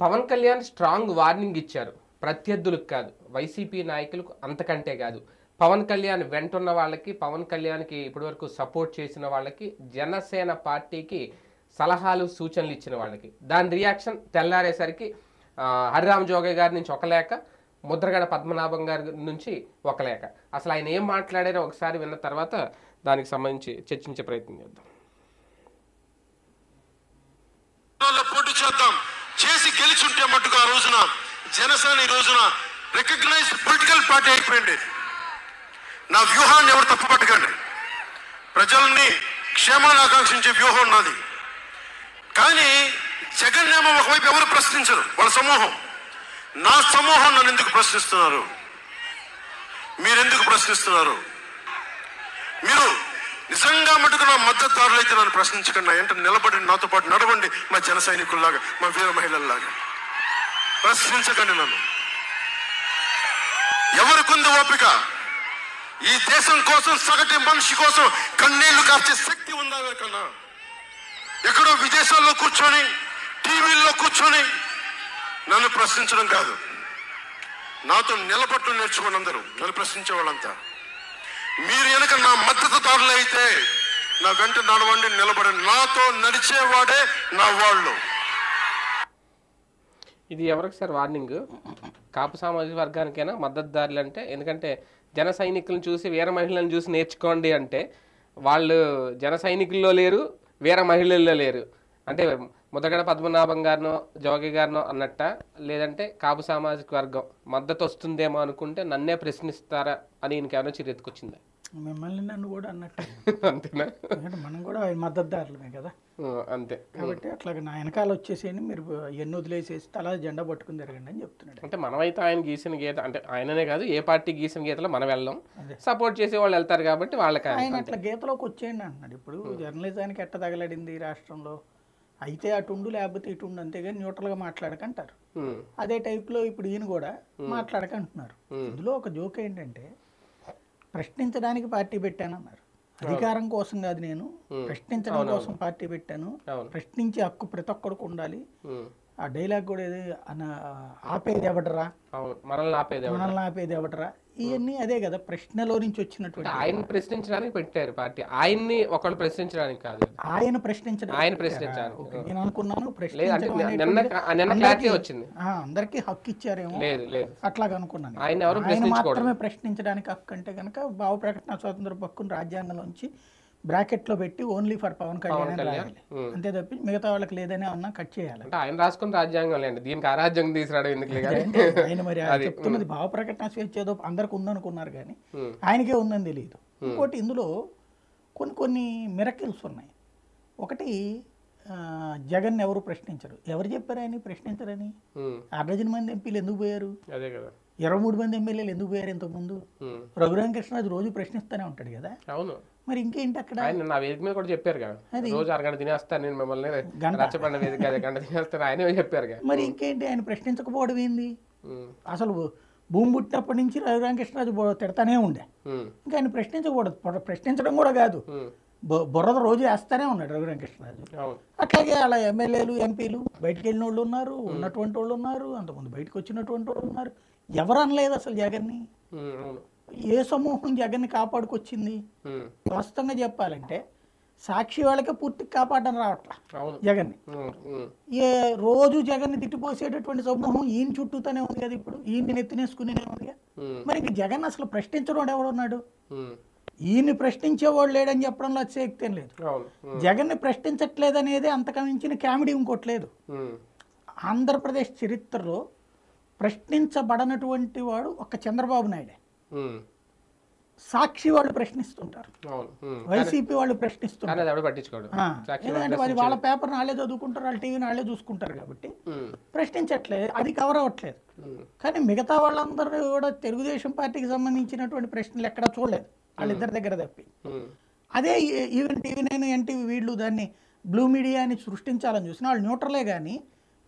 Pawan Kalyan strong warning ఇచ్చారు. ప్రత్యర్థులకు కాదు, YCP నాయకులకు అంతకంటే కాదు. పవన్ కళ్యాణ్ వెంటున్న వాళ్ళకి, పవన్ కళ్యాణ్కి ఇప్పటివరకు సపోర్ట్ చేసిన వాళ్ళకి, జనసేన పార్టీకి సలహాలు సూచనలు ఇచ్చిన వాళ్ళకి. దాని రియాక్షన్ తెల్లారేసరికి హరిరామ్ జోగయ్య గారి నుంచి ఒక లేఖ, ముద్రగడ పద్మనాభం గారి నుంచి ఒక లేఖ. అసలు ఆయన ఏం మాట్లాడారో ఒకసారి విన్న తర్వాత దానికి సంబంధించి చర్చించే ప్రయత్నం చేద్దాం. పోటీ చేద్దాం చేసి గెలిచుంటే మట్టుకు ఆ రోజున జనసేన ఈ రోజున రికగ్నైజ్డ్ పొలిటికల్ పార్టీ అయిపోయింది. నా వ్యూహాన్ని ఎవరు తప్పుపట్టకండి. ప్రజల్ని క్షేమాన్ని ఆకాంక్షించే వ్యూహం నాది. కానీ జగన్ ఏమో ఒకవైపు ఎవరు ప్రశ్నించరు, వాళ్ళ సమూహం. నా సమూహం నన్ను ఎందుకు ప్రశ్నిస్తున్నారు? మీరెందుకు ప్రశ్నిస్తున్నారు? మీరు నిజంగా మటుకు నా మద్దతుదారులు అయితే నన్ను ప్రశ్నించకండి. అంటే నిలబడి నాతో పాటు నడవండి, మా జన సైనికుల్లాగా, మా వీర మహిళల్లాగా. ప్రశ్నించకండి నన్ను. ఎవరికుంది ఓపిక? ఈ దేశం కోసం, సగటు మనిషి కోసం కన్నీళ్లు కార్చే శక్తి ఉందా ఎవరికన్నా? ఎక్కడో విదేశాల్లో కూర్చొని, టీవీల్లో కూర్చొని నన్ను ప్రశ్నించడం కాదు, నాతో నిలబట్టు నేర్చుకోండి అందరూ, నన్ను ప్రశ్నించే వాళ్ళంతా. మీరు వెనక నా మద్దతుదారులు అయితే నా వెంట నడవండి, నిలబడండి. నాతో నడిచేవాడే నా వాళ్ళు. ఇది ఎవరికి సార్ వార్నింగ్? కాపు సామాజిక వర్గానికైనా మద్దతుదారులు అంటే? ఎందుకంటే జన సైనికులను చూసి, వీర మహిళలను చూసి నేర్చుకోండి అంటే వాళ్ళు జన సైనికుల్లో లేరు, వీర మహిళల్లో లేరు. అంటే ముద్రగడ పద్మనాభం గారినో జోగి గారినో అన్నట్ట, లేదంటే కాపు సామాజిక వర్గం మద్దతు వస్తుందేమో అనుకుంటే నన్నే ప్రశ్నిస్తారా అని ఇంకేమైనా చిరెత్తుకొచ్చిందా? మిమ్మల్ని నన్ను కూడా అన్నట్టు. అంతేనా? ఎందుకంటే మనం కూడా మద్దతుదారులమే కదా. అంతే. కాబట్టి అట్లాగే నా వెనకాల వచ్చేసేయండి, మీరు ఎన్ని వదిలేసేసి తలా జెండా పట్టుకుని తిరగండి అని చెప్తున్నాడు. అంటే మనమైతే ఆయన గీసిన గీత, అంటే ఆయననే కాదు ఏ పార్టీ గీసిన గీతలో మనం వెళ్ళాం, సపోర్ట్ చేసే వాళ్ళు వెళ్తారు కాబట్టి వాళ్ళకి ఆయన అట్లా గీతలోకి వచ్చేయండి అంటున్నాడు. ఇప్పుడు జర్నలిజానికి ఎట్ట తగలడింది రాష్ట్రంలో, అయితే అటుండు లేకపోతే ఇటుండు, అంతేగాని న్యూట్రల్గా మాట్లాడకంటారు. అదే టైప్లో ఇప్పుడు ఈయన కూడా మాట్లాడకంటున్నారు. ఇందులో ఒక జోక్ ఏంటంటే, ప్రశ్నించడానికి పార్టీ పెట్టానన్నారు. అధికారం కోసం కాదు, నేను ప్రశ్నించడం కోసం పార్టీ పెట్టాను. ప్రశ్నించే హక్కు ప్రతి ఒక్కడికి ఉండాలి. ఆ డైలాగ్ కూడా ఏది ఆపేది ఎవడరా, మనల్ని ఆపేది ఎవడరా, ఇవన్నీ అదే కదా, ప్రశ్నలో నుంచి వచ్చినటువంటి. ఆయన ప్రశ్నించడానికి పెట్టారు పార్టీ, ఆయన్ని ఒకళ్ళు ప్రశ్నించడానికి కాదు, ఆయన ప్రశ్నించడానికి. నేను అనుకున్నాను అందరికీ హక్కు ఇచ్చారేమో అట్లాగా అనుకున్నాను. ఆయన మాత్రమే ప్రశ్నించడానికి హక్కు అంటే కనుక భావ ప్రకటన స్వాతంత్ర హక్కును రాజ్యాంగంలోంచి బ్రాకెట్లో పెట్టి ఓన్లీ ఫర్ పవన్ కళ్యాణ్ రాయాలి, అంతే తప్పి మిగతా వాళ్ళకి లేదని అన్నా కట్ చేయాలి. ఆయన రాసుకున్న రాజ్యాంగం లేండి, దీనికి ఆ రాజ్యాంగం తీసుకురావడం ఎందుకు? ఆయన మరి చెప్తున్నది భావ ప్రకటన స్వేచ్ఛ ఏదో అందరికి ఉందనుకున్నారు కానీ ఆయనకే ఉందని తెలియదు. ఇంకోటి ఇందులో కొన్ని మిరకిల్స్ ఉన్నాయి. ఒకటి, జగన్ ఎవరు ప్రశ్నించరు. ఎవరు చెప్పారు ఆయన ప్రశ్నించరని? 60 మంది ఎంపీలు ఎందుకు పోయారు? 23 మంది ఎమ్మెల్యేలు ఎందుకు పోయారు ఇంతకుముందు? రఘురామకృష్ణరాజు రోజు ప్రశ్నిస్తూనే ఉంటాడు కదా. అవును, మరి ఇంకేంటి అక్కడ? నా వేదిక మీద కూడా చెప్పారు కదా, రోజు అరగంట తినేస్తాను నేను మిమ్మల్ని, రచ్చబండ వేదిక గంట తినేస్తాను ఆయన చెప్పారు కదా. మరి ఇంకేంటి ఆయన ప్రశ్నించకపోవడం ఏంది? అసలు భూమి పుట్టినప్పటి నుంచి రఘురామకృష్ణరాజు తిడతానే ఉండే, ఇంకా ఆయన ప్రశ్నించకూడదు. ప్రశ్నించడం కూడా కాదు, బుర్రద రోజు వేస్తానే ఉన్నాడు రఘురామకృష్ణరాజు. అట్లాగే అలా ఎమ్మెల్యేలు ఎంపీలు బయటకు వెళ్ళిన వాళ్ళు ఉన్నారు, ఉన్నటువంటి వాళ్ళు ఉన్నారు, అంతకుముందు బయటకు వచ్చినటువంటి వాళ్ళు ఉన్నారు. ఎవరు అనలేదు అసలు జగన్ని. ఏ సమూహం జగన్ని కాపాడుకొచ్చింది? వాస్తవంగా చెప్పాలంటే సాక్షి వాళ్ళకే పూర్తిగా కాపాడడం రావట్లా జగన్ని. ఏ రోజు జగన్ని తిట్టిపోసేటటువంటి సమూహం ఈయన చుట్టూతోనే ఉంది కదా, ఇప్పుడు ఈయన్ని నెత్తినేసుకునే ఉందిగా. మరి ఇంక జగన్ అసలు ప్రశ్నించడం ఎవడున్నాడు? ఈయన్ని ప్రశ్నించేవాడు లేడని చెప్పడంలో అతిశయక్తి ఏం లేదు. జగన్ని ప్రశ్నించట్లేదు అనేది అంతకమించిన కామెడీ ఇంకోట్లేదు. ఆంధ్రప్రదేశ్ చరిత్రలో ప్రశ్నించబడనటువంటి వాడు ఒక చంద్రబాబు నాయుడే. సాక్షి వాళ్ళు ప్రశ్నిస్తుంటారు, వైసీపీ వాళ్ళు ప్రశ్నిస్తుంటారు. ఎందుకంటే మరి వాళ్ళ పేపర్ నాళ్ళే చదువుకుంటారు, వాళ్ళ టీవీ నాళ్ళే చూసుకుంటారు కాబట్టి ప్రశ్నించట్లేదు, అది కవర్ అవ్వట్లేదు. కానీ మిగతా వాళ్ళందరూ కూడా తెలుగుదేశం పార్టీకి సంబంధించినటువంటి ప్రశ్నలు ఎక్కడా చూడలేదు వాళ్ళిద్దరి దగ్గర తప్పి. అదే ఈవెన్ TV9 ఎన్టీవీ వీళ్ళు దాన్ని బ్లూ మీడియాని సృష్టించాలని చూసిన వాళ్ళు న్యూట్రలే కానీ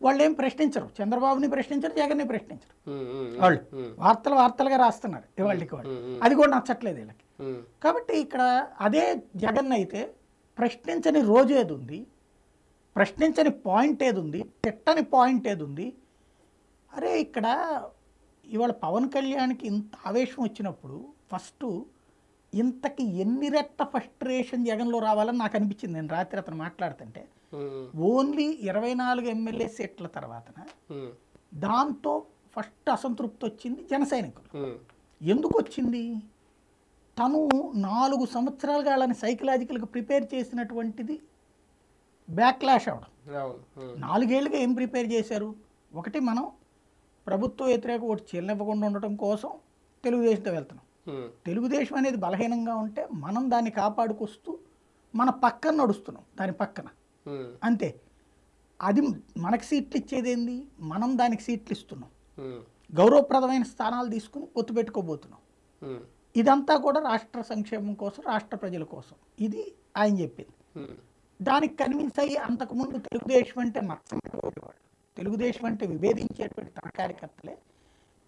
వాళ్ళు ఏం ప్రశ్నించరు. చంద్రబాబుని ప్రశ్నించరు, జగన్ని ప్రశ్నించరు. వాళ్ళు వార్తలుగా రాస్తున్నారు ఇవాళకి వాళ్ళు, అది కూడా నచ్చట్లేదు వీళ్ళకి. కాబట్టి ఇక్కడ అదే జగన్ అయితే ప్రశ్నించని రోజు ఏది ఉంది, ప్రశ్నించని పాయింట్ ఏది ఉంది, తిట్టని పాయింట్ ఏది ఉంది, అరే ఇక్కడ ఇవాళ పవన్ కళ్యాణ్కి ఇంత ఆవేశం వచ్చినప్పుడు ఫస్ట్ ఇంతకి ఎన్ని రెట్ల ఫ్రస్ట్రేషన్ జగన్లో రావాలని నాకు అనిపించింది. నేను రాత్రి అతను మాట్లాడుతుంటే ఓన్లీ 24 ఎమ్మెల్యే సీట్ల తర్వాతన దాంతో ఫస్ట్ అసంతృప్తి వచ్చింది జన సైనికులు. ఎందుకు వచ్చింది? తను 4 సంవత్సరాలుగా వాళ్ళని సైకలాజికల్గా ప్రిపేర్ చేసినటువంటిది బ్యాక్లాష్ అవడం. 4 ఏళ్ళుగా ఏం ప్రిపేర్ చేశారు? ఒకటి, మనం ప్రభుత్వ వ్యతిరేక ఓటు చెల్లనివ్వకుండా ఉండటం కోసం తెలుగుదేశంతో వెళ్తున్నాం. తెలుగుదేశం అనేది బలహీనంగా ఉంటే మనం దాన్ని కాపాడుకొస్తూ మన పక్కన నడుస్తున్నాం, దాని పక్కన అంతే. అది మనకి సీట్లు ఇచ్చేది ఏంది? మనం దానికి సీట్లు ఇస్తున్నాం, గౌరవప్రదమైన స్థానాలు తీసుకుని పొత్తు పెట్టుకోబోతున్నాం. ఇదంతా కూడా రాష్ట్ర సంక్షేమం కోసం, రాష్ట్ర ప్రజల కోసం. ఇది ఆయన చెప్పింది. దానికి కన్విన్స్ అయ్యి అంతకుముందు తెలుగుదేశం అంటే నచ్చకపోయేవాడు, తెలుగుదేశం అంటే విభేదించేటువంటి తన కార్యకర్తలే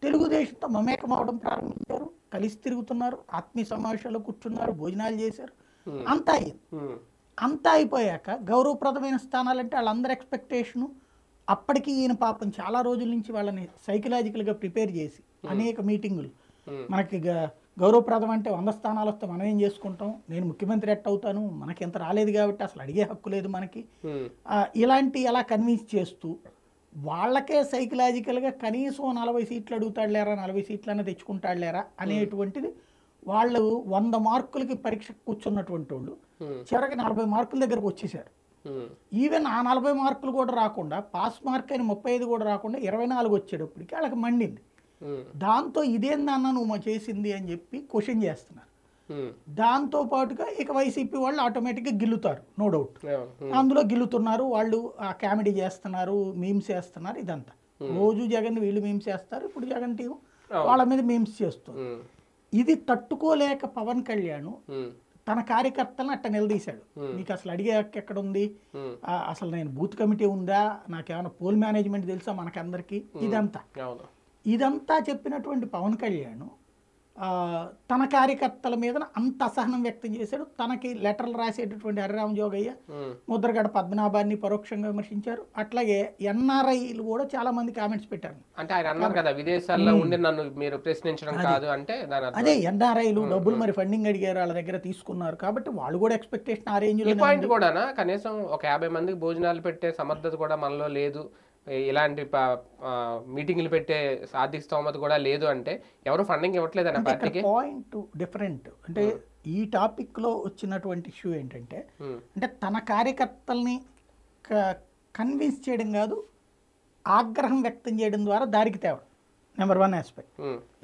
తెలుగుదేశంతో మమేకం అవడం ప్రారంభించారు. కలిసి తిరుగుతున్నారు, ఆత్మీయ సమావేశాల్లో కూర్చున్నారు, భోజనాలు చేశారు. అంతా అయింది. అంతా అయిపోయాక గౌరవప్రదమైన స్థానాలంటే వాళ్ళందరి ఎక్స్పెక్టేషను. అప్పటికి ఈయన పాపం చాలా రోజుల నుంచి వాళ్ళని సైకలాజికల్గా ప్రిపేర్ చేసి అనేక మీటింగులు, మనకి గౌరవప్రదం అంటే 100 స్థానాలు వస్తే మనం ఏం చేసుకుంటాం, నేను ముఖ్యమంత్రి ఎట్ అవుతాను, మనకి ఎంత రాలేదు కాబట్టి అసలు అడిగే హక్కు లేదు మనకి, ఇలాంటి అలా కన్విన్స్ చేస్తూ వాళ్ళకే సైకలాజికల్గా కనీసం 40 సీట్లు అడుగుతాడు లేరా, 40 సీట్లన్నా తెచ్చుకుంటాడు లేరా అనేటువంటిది. వాళ్ళు 100 మార్కులకి పరీక్ష కూర్చున్నటువంటి వాళ్ళు చివరికి 40 మార్కుల దగ్గరకు వచ్చేసారు. ఈవెన్ ఆ 40 మార్కులు కూడా రాకుండా, పాస్ మార్క్ అయిన 35 కూడా రాకుండా 24 వచ్చేటప్పటికి వాళ్ళకి మండింది. దాంతో ఇదేందన్నా నువ్వు చేసింది అని చెప్పి క్వశ్చన్ చేస్తున్నారు. దాంతో పాటుగా ఇక వైసీపీ వాళ్ళు ఆటోమేటిక్గా గిల్లుతారు, నో డౌట్. అందులో గిల్లుతున్నారు వాళ్ళు, కామెడీ చేస్తున్నారు, మీమ్స్ చేస్తున్నారు. ఇదంతా రోజు జగన్ వీళ్ళు మీమ్స్ చేస్తారు. ఇప్పుడు జగన్ టీం వాళ్ళ మీద మీమ్స్ చేస్తుంది. ఇది తట్టుకోలేక పవన్ కళ్యాణ్ తన కార్యకర్తలను అట్ట నిలదీశాడు. నీకు అసలు అడిగే హక్కు ఎక్కడ ఉంది? అసలు నేను బూత్ కమిటీ ఉందా, నాకేమైనా పోల్ మేనేజ్మెంట్ తెలుసా మనకందరికీ? ఇదంతా చెప్పినటువంటి పవన్ కళ్యాణ్ తన కార్యకర్తల మీద అంత అసహనం వ్యక్తం చేశాడు. తనకి లెటర్లు రాసేటటువంటి హరిరామ జోగయ్య, ముద్రగడ పద్మనాభాన్ని పరోక్షంగా విమర్శించారు. అట్లాగే ఎన్ఆర్ఐలు కూడా చాలా మంది కామెంట్స్ పెట్టారు. అంటే ఆయన అన్నారు కదా, విదేశాల్లో ఉండి నన్ను మీరు ప్రశ్నించడం కాదు అంటే. అదే ఎన్ఆర్ఐలు డబ్బులు మరి ఫండింగ్ అడిగారు, వాళ్ళ దగ్గర తీసుకున్నారు కాబట్టి వాళ్ళు కూడా ఎక్స్పెక్టేషన్ ఆ రేంజ్ లో. పాయింట్ కూడా కనీసం ఒక 50 మందికి భోజనాలు పెట్టే సమర్థత కూడా మనలో లేదు, ఇలాంటి మీటింగ్లు పెట్టే ఆర్థిక స్తోమత కూడా లేదు అంటే ఎవరు ఫండింగ్ ఇవ్వట్లేదు అన్న పార్టీకి. Point different. అంటే ఈ టాపిక్ లో వచ్చినటువంటి ఇష్యూ ఏంటంటే, అంటే తన కార్యకర్తల్ని కన్విన్స్ చేయడం కాదు, ఆగ్రహం వ్యక్తం చేయడం ద్వారా దారికి తేవడం నెంబర్ 1 ఆస్పెక్ట్.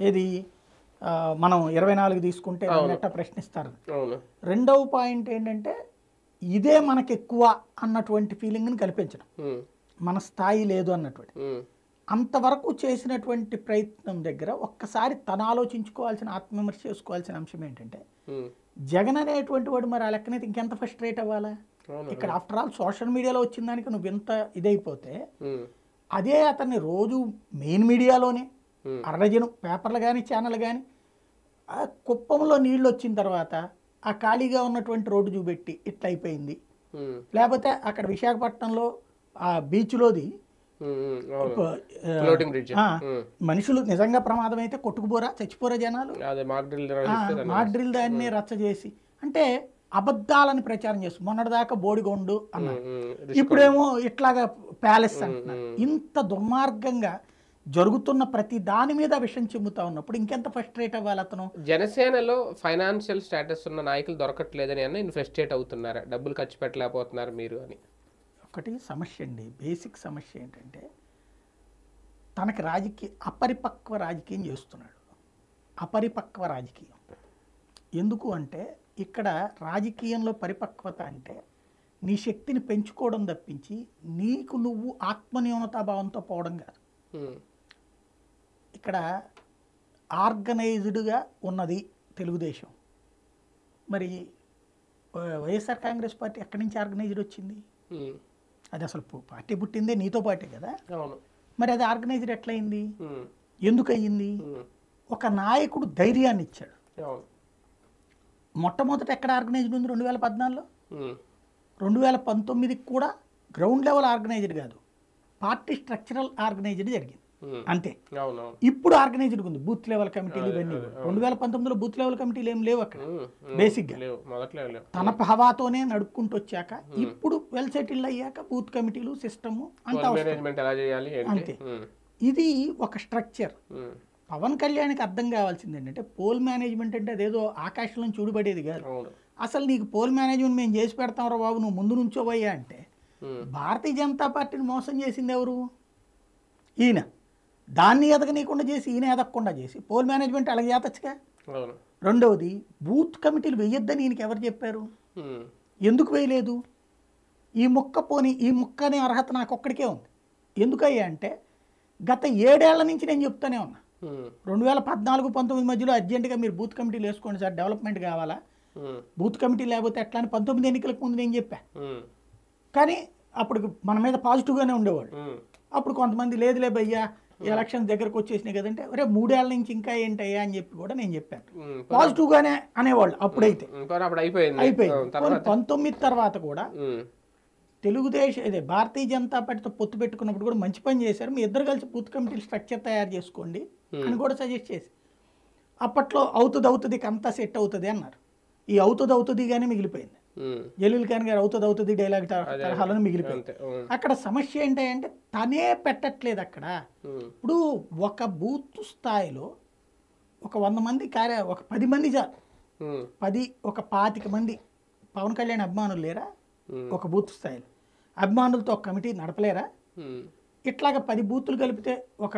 ఏది మనం 24 తీసుకుంటే ఎట్లా ప్రశ్నిస్తారు. రెండవ పాయింట్ ఏంటంటే ఇదే మనకు ఎక్కువ అన్నటువంటి ఫీలింగ్ని కల్పించడం, మన స్థాయి లేదు అన్నటువంటి. అంతవరకు చేసినటువంటి ప్రయత్నం దగ్గర ఒక్కసారి తను ఆలోచించుకోవాల్సిన, ఆత్మవిమర్శ చేసుకోవాల్సిన అంశం ఏంటంటే, జగన్ అనేటువంటి వాడు మరి ఆ లెక్కనైతే ఇంకెంత ఫ్రస్ట్రేట్ అవ్వాలా? ఇక్కడ ఆఫ్టర్ ఆల్ సోషల్ మీడియాలో వచ్చిన దానికి నువ్వు ఇంత ఇదైపోతే, అదే అతన్ని రోజు మెయిన్ మీడియాలోనే అరడజను పేపర్లు కానీ ఛానల్ కానీ కుప్పంలో నీళ్ళు వచ్చిన తర్వాత ఆ ఖాళీగా ఉన్నటువంటి రోడ్డు చూపెట్టి ఇట్లా అయిపోయింది, లేకపోతే అక్కడ విశాఖపట్నంలో ఆ బీచ్లోది మనుషులు నిజంగా ప్రమాదం అయితే కొట్టుకుపోరా, చచ్చిపోరా జనాలు, మాక్ డ్రిల్ దాన్ని రచ్చ చేసి, అంటే అబద్ధాలని ప్రచారం చేస్తూ మొన్నటిదాకా బోడిగొండు అన్నారు, ఇప్పుడేమో ఇట్లాగా ప్యాలెస్ అంటున్నారు. ఇంత దుర్మార్గంగా జరుగుతున్న ప్రతి దాని మీద విషయం చెబుతా ఉన్నప్పుడు ఇంకెంత ఫ్రస్ట్రేట్ అవ్వాలి అతను? జనసేనలో ఫైనాన్షియల్ స్టేటస్ ఉన్న నాయకులు దొరకట్లేదని అన్న ఫ్రస్ట్రేట్ అవుతున్నారా, డబ్బులు ఖర్చు పెట్టలేకపోతున్నారు మీరు అని? ఒకటి సమస్య అండి, బేసిక్ సమస్య ఏంటంటే తనకి అపరిపక్వ రాజకీయం చేస్తున్నాడు. అపరిపక్వ రాజకీయం ఎందుకు అంటే, ఇక్కడ రాజకీయంలో పరిపక్వత అంటే నీ శక్తిని పెంచుకోవడం తప్పించి నీకు నువ్వు ఆత్మన్యూనతాభావంతో పోవడం కాదు. ఇక్కడ ఆర్గనైజ్డ్గా ఉన్నది తెలుగుదేశం. మరి వైఎస్ఆర్ కాంగ్రెస్ పార్టీ ఎక్కడి నుంచి ఆర్గనైజ్డ్ వచ్చింది? అది అసలు పార్టీ పుట్టిందే నీతో పాటే కదా. మరి అది ఆర్గనైజ్డ్ ఎట్లయింది? ఎందుకు అయ్యింది? ఒక నాయకుడు ధైర్యాన్ని ఇచ్చాడు. మొట్టమొదట ఎక్కడ ఆర్గనైజ్డ్ ఉంది? 2014లో. 2019కి కూడా గ్రౌండ్ లెవెల్ ఆర్గనైజ్డ్ కాదు, పార్టీ స్ట్రక్చరల్ ఆర్గనైజ్డ్ జరిగింది. అంతే. ఇప్పుడు ఆర్గనైజ్డ్ ఉంది బూత్ లెవెల్ కమిటీలు ఇవన్నీ. 2019లో బూత్ లెవెల్ కమిటీలు ఏం లేవు అక్కడ బేసిక్గా. తన హవాతోనే నడుపుకుంటూ వచ్చాక ఇప్పుడు వెల్ సెటిల్డ్ అయ్యాక బూత్ కమిటీలు సిస్టమ్ అంత అంతే. ఇది ఒక స్ట్రక్చర్. పవన్ కళ్యాణ్కి అర్థం కావాల్సింది ఏంటంటే పోల్ మేనేజ్మెంట్ అంటే అదేదో ఆకాశంలో చూడబడేది కాదు. అసలు నీకు పోల్ మేనేజ్మెంట్ మేము చేసి పెడతాంరా బాబు నువ్వు ముందు నుంచోవయ్యా అంటే భారతీయ జనతా పార్టీని మోసం చేసింది ఎవరు? ఈయన. దాన్ని ఎదగనీయకుండా చేసి ఈయన ఎదగకుండా చేసి పోల్ మేనేజ్మెంట్ అలాగే చేతచ్చుగా. రెండవది బూత్ కమిటీలు వేయొద్దని ఈయనకి ఎవరు చెప్పారు? ఎందుకు వేయలేదు? ఈ ముక్క అనే అర్హత నాకు ఒక్కడికే ఉంది. ఎందుకయ్యా అంటే గత 7 ఏళ్ల నుంచి నేను చెప్తానే ఉన్నా 2014-19 మధ్యలో అర్జెంటుగా మీరు బూత్ కమిటీలు వేసుకోండి సార్, డెవలప్మెంట్ కావాలా, బూత్ కమిటీ లేకపోతే ఎట్లా అని 19 ఎన్నికలకు ముందు నేను చెప్పా. కానీ అప్పుడు మన మీద పాజిటివ్గానే ఉండేవాళ్ళు. అప్పుడు కొంతమంది లేదులే భయ్యా ఎలక్షన్ దగ్గరకు వచ్చేసినాయి కదంటే అరే 3 ఏళ్ల నుంచి ఇంకా ఏంటయ్యా అని చెప్పి కూడా నేను చెప్పాను. పాజిటివ్గానే అనేవాళ్ళు అప్పుడైతే. అయిపోయింది. 19 తర్వాత కూడా తెలుగుదేశం ఇదే భారతీయ జనతా పార్టీతో పొత్తు పెట్టుకున్నప్పుడు కూడా మంచి పని చేశారు. మీ ఇద్దరు కలిసి బూత్ కమిటీలు స్ట్రక్చర్ తయారు చేసుకోండి అని కూడా సజెస్ట్ చేసి అప్పట్లో అవుతుంది అంతా సెట్ అవుతుంది అన్నారు. ఈ అవుతుందిగానే మిగిలిపోయింది. జలీల్ ఖాన్ గారు అవుతుంది డైలాగ్ తరహాలను మిగిలిపోయింది. అక్కడ సమస్య ఏంటంటే తనే పెట్టట్లేదు అక్కడ. ఇప్పుడు ఒక బూత్ స్థాయిలో ఒక 100 మంది ఒక 10 మంది చాలు. 25 మంది పవన్ కళ్యాణ్ అభిమానులు లేరా? ఒక బూత్ స్థాయిలో అభిమానులతో ఒక కమిటీ నడపలేరా? ఇట్లాగా 10 బూతులు కలిపితే ఒక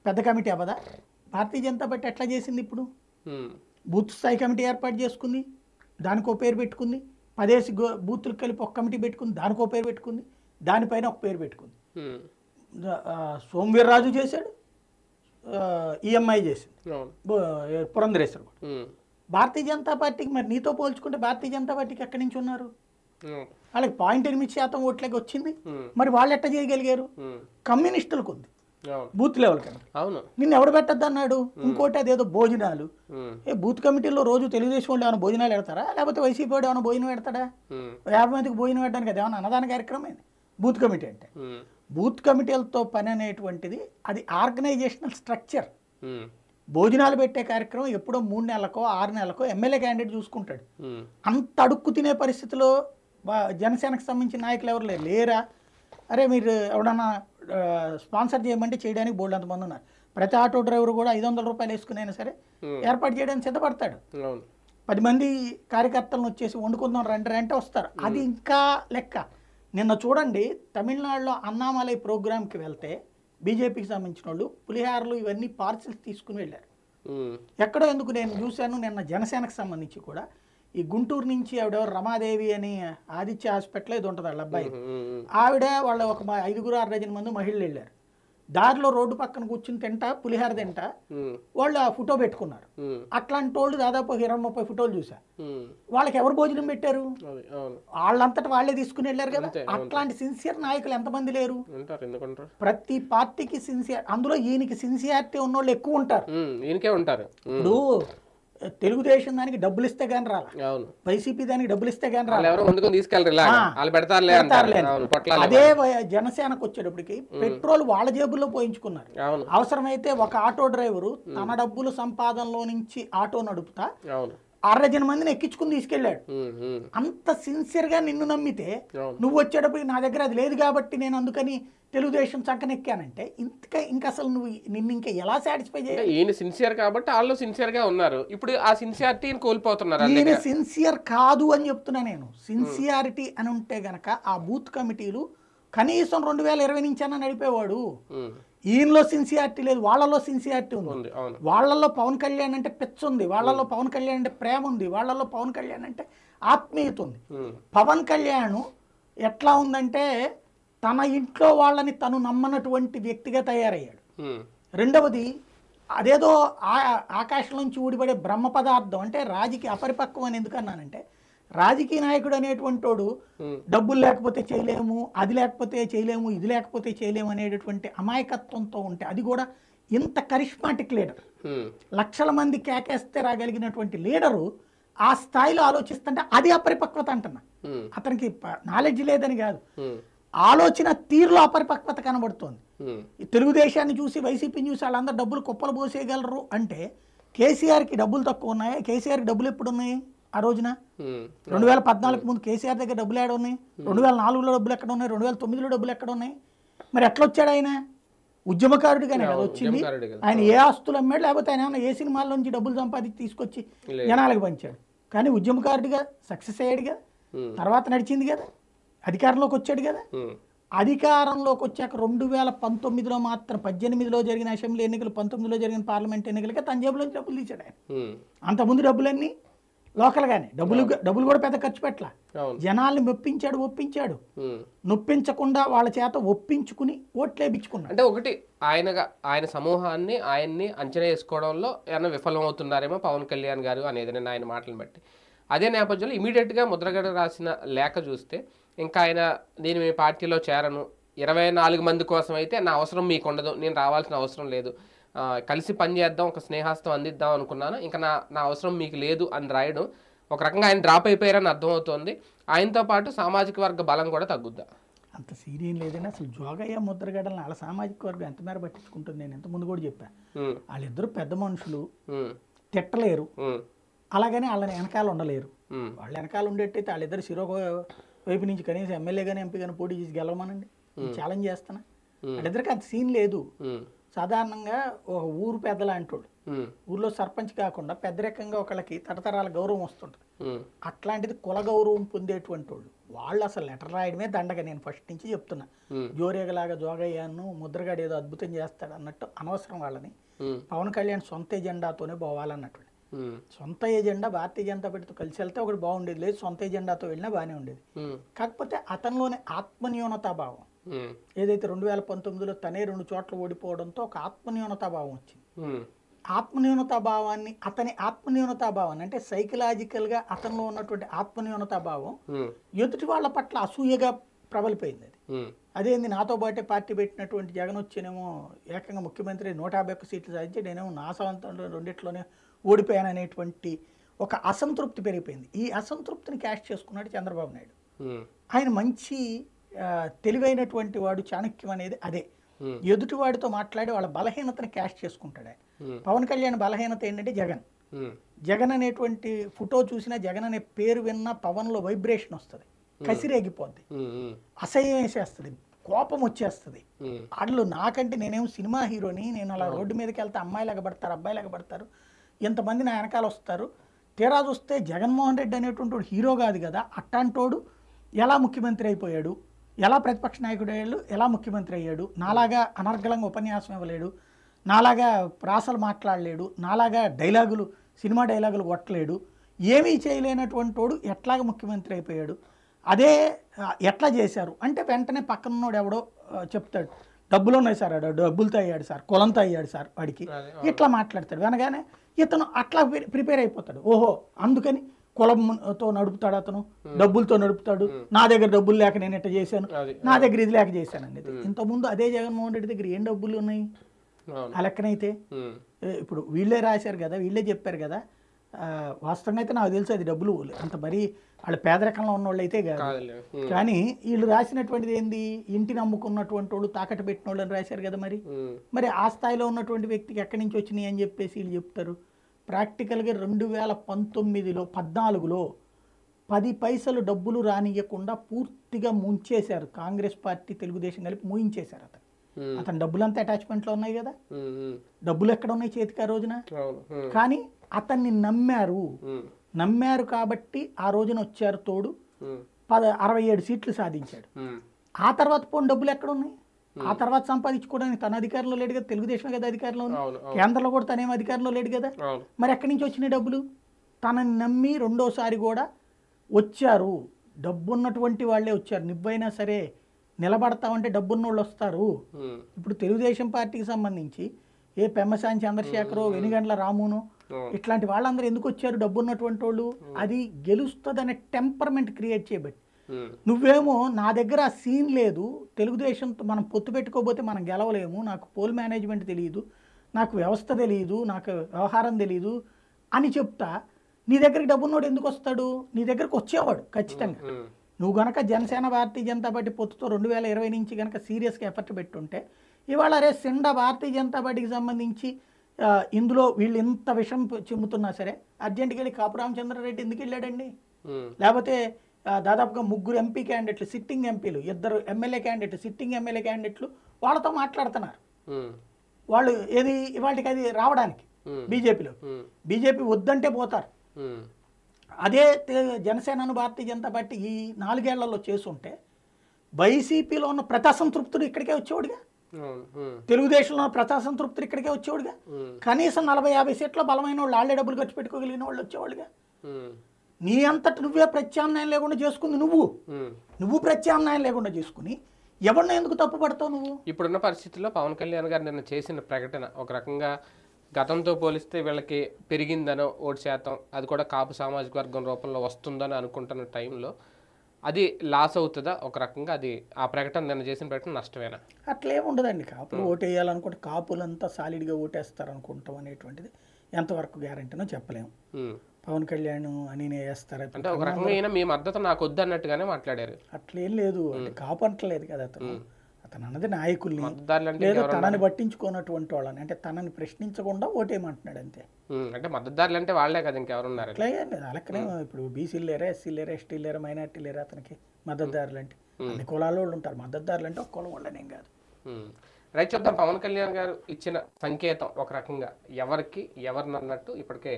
పెద్ద కమిటీ అవ్వదా? భారతీయ జనతా పార్టీ ఎట్లా చేసింది? ఇప్పుడు బూత్ స్థాయి కమిటీ ఏర్పాటు చేసుకుంది, దానికో పేరు పెట్టుకుంది. 10 బూతులు కలిపి ఒక కమిటీ పెట్టుకుంది, దానికో పేరు పెట్టుకుంది, దానిపైన ఒక పేరు పెట్టుకుంది. సోమవీర్రాజు చేశాడు, ఈఎంఐ చేసింది, పురంధరేశ్వర్. భారతీయ జనతా పార్టీకి మరి నీతో పోల్చుకుంటే భారతీయ జనతా పార్టీకి ఎక్కడి నుంచి ఉన్నారు? వాళ్ళకి 0.8% ఓట్లకి వచ్చింది. మరి వాళ్ళు ఎట్లా చేయగలిగారు? కమ్యూనిస్టులకు ఉంది బూత్ లెవెల్ కమిటీ. నిన్ను ఎవడు పెట్టద్దు అన్నాడు? ఇంకోటి అదేదో భోజనాలు. బూత్ కమిటీలో రోజు తెలుగుదేశం వాళ్ళు ఏమైనా భోజనాలు పెడతారా? లేకపోతే వైసీపీ వాడు ఏమైనా భోజనం పెడతాడా? 50 మందికి భోజనం పెట్టడానికి అది ఏమైనా అన్నదాన కార్యక్రమం ఏంది బూత్ కమిటీ అంటే? బూత్ కమిటీలతో పని అనేటువంటిది అది ఆర్గనైజేషనల్ స్ట్రక్చర్. భోజనాలు పెట్టే కార్యక్రమం ఎప్పుడో 3 నెలలకో 6 నెలలకో ఎమ్మెల్యే క్యాండిడేట్ చూసుకుంటాడు. అంత అడుక్కు తినే పరిస్థితిలో జనసేనకు సంబంధించిన నాయకులు ఎవరు లేరా? అరే మీరు ఎవడన్నా స్పాన్సర్ చేయమంటే చేయడానికి బోల్డ్ అంతమంది ఉన్నారు. ప్రతి ఆటో డ్రైవర్ కూడా 500 రూపాయలు వేసుకునైనా సరే ఏర్పాటు చేయడానికి సిద్ధపడతాడు. 10 మంది కార్యకర్తలను వచ్చేసి వండుకుందాం రండి అంటే వస్తారు. అది ఇంకా లెక్క. నిన్న చూడండి తమిళనాడులో అన్నామలై ప్రోగ్రామ్కి వెళ్తే బీజేపీకి సంబంధించిన వాళ్ళు పులిహారలు ఇవన్నీ పార్సిల్స్ తీసుకుని వెళ్ళారు. ఎక్కడో ఎందుకు నేను చూశాను నిన్న జనసేనకు సంబంధించి కూడా ఈ గుంటూరు నుంచి ఆవిడెవరు రమాదేవి అని ఆదిత్య హాస్పిటల్ ఏదో ఉంటుంది వాళ్ళ అబ్బాయి, ఆవిడ వాళ్ళ ఒక 5-6 డజన్ మంది మహిళలు వెళ్ళారు. దారిలో రోడ్డు పక్కన కూర్చుని తింటా పులిహార తింటా వాళ్ళు ఆ ఫోటో పెట్టుకున్నారు. అట్లాంటి వాళ్ళు దాదాపు 20-30 ఫోటోలు చూసా. వాళ్ళకి ఎవరు భోజనం పెట్టారు? వాళ్ళంతటా వాళ్ళే తీసుకుని వెళ్ళారు కదా. అట్లాంటి సిన్సియర్ నాయకులు ఎంతమంది లేరు? ప్రతి పార్టీకి సిన్సియర్, అందులో ఈయనకి సిన్సియారిటీ ఉన్న వాళ్ళు ఎక్కువ ఉంటారు. ఇప్పుడు తెలుగుదేశం దానికి డబ్బులు ఇస్తే గానీ రాలా, వైసీపీ దానికి డబ్బులు ఇస్తే గానీ రాలా. అదే జనసేనకు వచ్చేటప్పటికి పెట్రోల్ వాళ్ళ జేబుల్లో పోయించుకున్నారు. అవసరమైతే ఒక ఆటో డ్రైవరు తన డబ్బులు సంపాదనలో నుంచి ఆటో నడుపుతా 6 డజన్ మందిని ఎక్కించుకుని తీసుకెళ్ళాడు. అంత సిన్సియర్ గా నిన్ను నమ్మితే నువ్వు వచ్చేటప్పటికి నా దగ్గర అది లేదు కాబట్టి నేను అందుకని తెలుగుదేశం చక్కనెక్కానంటే ఇంకా అసలు నువ్వు నిన్ను ఇంకా ఎలా సాటిస్ఫై చేయాలి? ఈయన సిన్సియర్ కాబట్టి వాళ్ళు సిన్సియర్ గా ఉన్నారు. ఇప్పుడు ఆ సిన్సియారిటీని కోల్పోతున్నారు. ఈయన సిన్సియర్ కాదు అని చెప్తున్నా నేను. సిన్సియారిటీ అని ఉంటే గనక ఆ బూత్ కమిటీలు కనీసం 2020 నుంచి అన్న నడిపేవాడు. ఈయనలో సిన్సియారిటీ లేదు, వాళ్ళలో సిన్సియారిటీ ఉంది. వాళ్ళల్లో పవన్ కళ్యాణ్ అంటే పిచ్చ ఉంది, వాళ్ళల్లో పవన్ కళ్యాణ్ అంటే ప్రేమ ఉంది, వాళ్ళల్లో పవన్ కళ్యాణ్ అంటే ఆత్మీయత ఉంది. పవన్ కళ్యాణ్ ఎట్లా ఉందంటే తన ఇంట్లో వాళ్ళని తను నమ్మనటువంటి వ్యక్తిగా తయారయ్యాడు. రెండవది అదేదో ఆకాశం నుంచి ఊడిపడే బ్రహ్మ పదార్థం అంటే రాజకీయ అపరిపక్వం అని ఎందుకన్నానంటే రాజకీయ నాయకుడు అనేటువంటి వాడు డబ్బులు లేకపోతే చేయలేము, అది లేకపోతే చేయలేము, ఇది లేకపోతే చేయలేము అనేటటువంటి అమాయకత్వంతో ఉంటే, అది కూడా ఇంత కరిష్మాటిక్ లీడర్, లక్షల మంది కేకేస్తే రాగలిగినటువంటి లీడరు ఆ స్థాయిలో ఆలోచిస్తుంటే అది అపరిపక్వత అంటున్నా. అతనికి నాలెడ్జ్ లేదని కాదు, ఆలోచన తీరులో అపరిపక్వత కనబడుతోంది. ఈ తెలుగుదేశాన్ని చూసి వైసీపీని చూసి వాళ్ళందరూ డబ్బులు కుప్పలు పోసేయగలరు అంటే కేసీఆర్కి డబ్బులు తక్కువ ఉన్నాయా? కేసీఆర్కి డబ్బులు ఎప్పుడు ఉన్నాయి ఆ రోజున? 2014 ముందు కేసీఆర్ దగ్గర డబ్బులు ఎక్కడ ఉన్నాయి? 2004లో డబ్బులు ఎక్కడ ఉన్నాయి? 2009లో డబ్బులు ఎక్కడ ఉన్నాయి? మరి ఎట్లా వచ్చాడు ఆయన? ఉద్యమకారుడిగానే కదా వచ్చింది. ఆయన ఏ ఆస్తులు అమ్మాడు, లేకపోతే ఆయన ఏమన్నా ఏ సినిమాల నుంచి డబ్బులు సంపాదించి తీసుకొచ్చి జనాలకు పంచాడు? కానీ ఉద్యమకారుడిగా సక్సెస్ అయ్యాడు కదా, తర్వాత నడిచింది కదా, అధికారంలోకి వచ్చాడు కదా. అధికారంలోకి వచ్చాక 2019లో మాత్రం 18లో జరిగిన అసెంబ్లీ ఎన్నికలు, 19లో జరిగిన పార్లమెంట్ ఎన్నికలకే తన జేబులోంచి డబ్బులు తీశాడు ఆయన. అంతకుముందు డబ్బులన్నీ లోకల్గానే, డబ్బులు కూడా పెద్ద ఖర్చు పెట్టలా. జనాల్ని ఒప్పించాడు. నొప్పించకుండా వాళ్ళ చేత ఒప్పించుకుని ఓట్లేపించుకున్నాడు. అంటే ఒకటి ఆయన సమూహాన్ని ఆయన్ని అంచనా వేసుకోవడంలో ఏమైనా విఫలమవుతున్నారేమో పవన్ కళ్యాణ్ గారు అనేది నేను ఆయన మాటలను బట్టి. అదే నేపథ్యంలో ఇమీడియట్గా ముద్రగడ రాసిన లేఖ చూస్తే ఇంకా ఆయన నేను మీ పార్టీలో చేరను, 24 మంది కోసం అయితే నా అవసరం మీకు ఉండదు, నేను రావాల్సిన అవసరం లేదు, కలిసి పనిచేద్దాం, ఒక స్నేహాస్తం అందిద్దాం అనుకున్నాను, ఇంకా నా అవసరం మీకు లేదు అని రాయడం ఒక రకంగా ఆయన డ్రాప్ అయిపోయారని అర్థమవుతోంది. ఆయనతో పాటు సామాజిక వర్గ బలం కూడా తగ్గుద్దా? అంత సీరియస్ లేదని అసలు జోగయ్య ముద్రగడలను వాళ్ళ సామాజిక వర్గం ఎంత మేర పట్టించుకుంటుంది? నేను ఇంతకుముందు కూడా చెప్పాను, వాళ్ళిద్దరు పెద్ద మనుషులు, తిట్టలేరు, అలాగని వాళ్ళని వెనకాల ఉండలేరు. వాళ్ళ వెనకాల ఉండేట్టయితే వాళ్ళిద్దరు వైపు నుంచి కనీసం ఎమ్మెల్యే కానీ ఎంపీ కానీ పోటీ చేసి గెలవమనండి, ఛాలెంజ్ చేస్తానా? వాళ్ళిద్దరికి అంత సీన్ లేదు. సాధారణంగా ఒక ఊరు పెద్దలా అంటాడు, ఊర్లో సర్పంచ్ కాకుండా పెద్దరికంగా ఒకళ్ళకి తరతరాల గౌరవం వస్తుంటుంది. అట్లాంటిది కుల గౌరవం పొందేటువంటి వాళ్ళు అసలు లెటర్ రాయడమే దండగా. నేను ఫస్ట్ నుంచి చెప్తున్నా, జోరేగలాగా జోగయ్యాను ముద్రగాడు ఏదో అద్భుతం చేస్తాడు అన్నట్టు అనవసరం. వాళ్ళని పవన్ కళ్యాణ్ సొంత ఎజెండాతోనే పోవాలన్నట్టు. సొంత ఎజెండా భారతీయ జనతా పార్టీతో కలిసి వెళ్తే ఒకటి బాగుండేది, లేదు సొంత ఎజెండాతో వెళ్ళినా బాగానే ఉండేది. కాకపోతే అతనిలోనే ఆత్మన్యూనతాభావం ఏదైతే 2019లో తనే 2 చోట్ల ఓడిపోవడంతో ఒక ఆత్మన్యూనతాభావం వచ్చింది. ఆత్మన్యూనతాభావాన్ని అతని ఆత్మన్యూనతాభావాన్ని అంటే సైకలాజికల్గా అతనిలో ఉన్నటువంటి ఆత్మన్యూనతాభావం ఎదుటి వాళ్ళ పట్ల అసూయగా ప్రబలిపోయింది. అదేంది నాతో పాటే పార్టీ పెట్టినటువంటి జగన్ వచ్చేనేమో ఏకంగా ముఖ్యమంత్రి 151 సీట్లు సాధించి నేనేమో నా సంవత్సరంలో 2 ఓడిపోయాను అనేటువంటి ఒక అసంతృప్తి పెరిగిపోయింది. ఈ అసంతృప్తిని క్యాష్ చేసుకున్నాడు చంద్రబాబు నాయుడు. ఆయన మంచి తెలివైనటువంటి వాడు, చాణక్యం అనేది అదే. ఎదుటివాడితో మాట్లాడి వాళ్ళ బలహీనతని క్యాష్ చేసుకుంటాడు ఆయన. పవన్ కళ్యాణ్ బలహీనత ఏంటంటే జగన్ అనేటువంటి ఫోటో చూసినా, జగన్ అనే పేరు విన్నా పవన్లో వైబ్రేషన్ వస్తుంది, కసిరేగిపోద్ది, అసహ్యం వేసేస్తుంది, కోపం వచ్చేస్తుంది. వాళ్ళు నాకంటే నేనేమో సినిమా హీరోని, నేను అలా రోడ్డు మీదకి వెళ్తే అమ్మాయిలాగా పడతారు, అబ్బాయిలాగా పడతారు, ఎంతమంది నా వెనకాల వస్తారు. తీరా చూస్తే జగన్మోహన్ రెడ్డి అనేటువంటి హీరో కాదు కదా, అట్టాంటోడు ఎలా ముఖ్యమంత్రి అయిపోయాడు, ఎలా ప్రతిపక్ష నాయకుడు అయ్యాడు, ఎలా ముఖ్యమంత్రి అయ్యాడు, నాలాగా అనర్గళంగా ఉపన్యాసం ఇవ్వలేడు, నాలాగా ప్రాసలు మాట్లాడలేడు, నాలాగా సినిమా డైలాగులు కొట్టలేడు, ఏమీ చేయలేనటువంటి వాడు ఎట్లాగా ముఖ్యమంత్రి అయిపోయాడు, అదే ఎట్లా చేశారు అంటే వెంటనే పక్కనున్నోడు ఎవడో చెప్తాడు, డబ్బులు ఉన్నాయి సార్, డబ్బులతో అయ్యాడు సార్, కులంతో అయ్యాడు సార్ వాడికి, ఇట్లా మాట్లాడతాడు. వెనగానే ఇతను అట్లా ప్రిపేర్ అయిపోతాడు. ఓహో అందుకని కులంతో నడుపుతాడు, అతను డబ్బులతో నడుపుతాడు, నా దగ్గర డబ్బులు లేక నేను ఇట్లా చేశాను, నా దగ్గర ఇది లేక చేశాను అనేది. ఇంతకుముందు అదే జగన్మోహన్ రెడ్డి దగ్గర ఏం డబ్బులు ఉన్నాయి ఆ లెక్కనైతే? ఇప్పుడు వీళ్ళే రాశారు కదా, వీళ్ళే చెప్పారు కదా. వాస్తవంగా అయితే నాకు తెలుసు అది డబ్బులు అంత మరీ వాళ్ళు పేదరికంలో ఉన్న వాళ్ళు అయితే కాదు. కానీ వీళ్ళు రాసినటువంటిది ఏంది, ఇంటిని అమ్ముకున్నటువంటి వాళ్ళు, తాకట్టు పెట్టిన వాళ్ళని రాశారు కదా. మరి ఆ స్థాయిలో ఉన్నటువంటి వ్యక్తికి ఎక్కడి నుంచి వచ్చినాయి అని చెప్పేసి వీళ్ళు చెప్తారు. ప్రాక్టికల్గా 2019లో 14లో 10 పైసలు డబ్బులు రానియకుండా పూర్తిగా ముంచేశారు కాంగ్రెస్ పార్టీ, తెలుగుదేశం కలిపి మూయించేశారు. అతను డబ్బులంతా అటాచ్మెంట్లో ఉన్నాయి కదా, డబ్బులు ఎక్కడ ఉన్నాయి చేతికి ఆ రోజున. కానీ అతన్ని నమ్మారు కాబట్టి ఆ రోజున వచ్చారు తోడు, 67 సీట్లు సాధించాడు. ఆ తర్వాత పోని డబ్బులు ఎక్కడ ఉన్నాయి? ఆ తర్వాత సంపాదించుకోవడానికి తన అధికారంలో లేడు కదా, తెలుగుదేశం కదా అధికారంలో ఉంది, కేంద్రంలో కూడా తనేం అధికారంలో లేడు కదా. మరి ఎక్కడి నుంచి వచ్చినాయి డబ్బులు? తనని నమ్మి రెండోసారి కూడా వచ్చారు, డబ్బున్నటువంటి వాళ్ళే వచ్చారు. నువ్వైనా సరే నిలబడతామంటే డబ్బున్నోళ్ళు వస్తారు. ఇప్పుడు తెలుగుదేశం పార్టీకి సంబంధించి ఏ పెమ్మసాని చంద్రశేఖరో, వెనుగండ్ల రామును, ఇట్లాంటి వాళ్ళందరూ ఎందుకు వచ్చారు? డబ్బున్నటువంటి వాళ్ళు. అది గెలుస్తుందనే టెంపర్మెంట్ క్రియేట్ చేయబట్టి. నువ్వేమో నా దగ్గర ఆ సీన్ లేదు, తెలుగుదేశంతో మనం పొత్తు పెట్టుకోకపోతే మనం గెలవలేము, నాకు పోల్ మేనేజ్మెంట్ తెలియదు, నాకు వ్యవస్థ తెలియదు, నాకు వ్యవహారం తెలియదు అని చెప్తా నీ దగ్గరికి డబ్బున్నోడు ఎందుకు వస్తాడు? నీ దగ్గరకు వచ్చేవాడు ఖచ్చితంగా. నువ్వు గనక జనసేన భారతీయ జనతా పార్టీ పొత్తుతో 2020 నుంచి కనుక సీరియస్గా ఎఫర్ట్ పెట్టుంటే ఇవాళ రే సిండా భారతీయ జనతా పార్టీకి సంబంధించి ఇందులో వీళ్ళు ఎంత విషం చిమ్ముతున్నా సరే అర్జెంట్కి వెళ్ళి కాపు రామచంద్రారెడ్డి ఎందుకు వెళ్ళాడండి? లేకపోతే దాదాపుగా 3 ఎంపీ క్యాండిడేట్లు సిట్టింగ్ ఎంపీలు, 2 ఎమ్మెల్యే క్యాండిడేట్లు సిట్టింగ్ ఎమ్మెల్యే క్యాండిడేట్లు వాళ్ళతో మాట్లాడుతున్నారు. వాళ్ళు ఏది ఇవాళకి అది రావడానికి బీజేపీలో బీజేపీ వద్దంటే పోతారు. అదే జనసేనను భారతీయ జనతా పార్టీ ఈ 4 ఏళ్లలో చేసుంటే వైసీపీలో ఉన్న ప్రజాసంతృప్తుడు ఇక్కడికే వచ్చేవాడుగా, తెలుగుదేశంలో ఉన్న ప్రజాసంతృప్తుడు ఇక్కడికే వచ్చేవాడుగా, కనీసం 40-50 సీట్ల బలమైన వాళ్ళు వాళ్ళే డబ్బులు ఖర్చు పెట్టుకోగలిగిన వాళ్ళు వచ్చేవాళ్ళుగా. నీ అంతటి నువ్వే ప్రత్యామ్నాయం లేకుండా చేసుకుంది నువ్వు ప్రత్యామ్నాయం లేకుండా చేసుకుని ఎవరిని ఎందుకు తప్పు పడతావు నువ్వు? ఇప్పుడున్న పరిస్థితుల్లో పవన్ కళ్యాణ్ గారు నిన్న చేసిన ప్రకటన ఒక రకంగా గతంతో పోలిస్తే వీళ్ళకి పెరిగిందనో ఓటు శాతం, అది కూడా కాపు సామాజిక వర్గం రూపంలో వస్తుందని అనుకుంటున్న టైంలో అది లాస్ అవుతుందా? ఒక రకంగా అది ఆ ప్రకటన నిన్న చేసిన ప్రకటన నష్టమేనా? అట్లేం ఉండదండి. కాపులు ఓటు వేయాలనుకుంటే కాపులంతా సాలిడ్గా ఓటేస్తారు అనుకుంటాం అనేటువంటిది ఎంతవరకు గ్యారంటీనో చెప్పలేము. పవన్ కళ్యాణ్ అని వేస్తారు అంటే ఒక రకంగా మీ మద్దతు నాకు వద్దు అన్నట్టుగానే మాట్లాడారు. అట్లేం లేదు, అంటే కాపు అంటలేదు కదా అతను అన్నది నాయకుల్ని, లేదా తనని పట్టించుకున్నటువంటి వాళ్ళని, అంటే తనని ప్రశ్నించకుండా ఓటేయమంటున్నాడు అంతే. అంటే మద్దతుదారులు అంటే వాళ్ళే కదా, ఇంకెవరున్నారు? అట్లే లేదు, అలాగే ఇప్పుడు బీసీలు లేరా, ఎస్సీ లేరా, ఎస్టీ లేరా, మైనార్టీ లేరా అతనికి మద్దతుదారులు అంటే? అన్ని కులాల వాళ్ళు ఉంటారు, మద్దతుదారులు అంటే ఒక కులం వాళ్ళనేం కాదు. రైట్, చూద్దాం. పవన్ కళ్యాణ్ గారు ఇచ్చిన సంకేతం ఒక రకంగా ఎవరిని అన్నట్టు ఇప్పటికే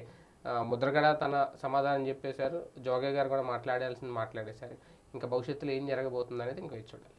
ముద్రగడ తన సమాధానం చెప్పేశారు, జోగే గారు కూడా మాట్లాడాల్సింది మాట్లాడేశారు. ఇంకా భవిష్యత్తులో ఏం జరగబోతుంది అనేది ఇంకా చూడాలి.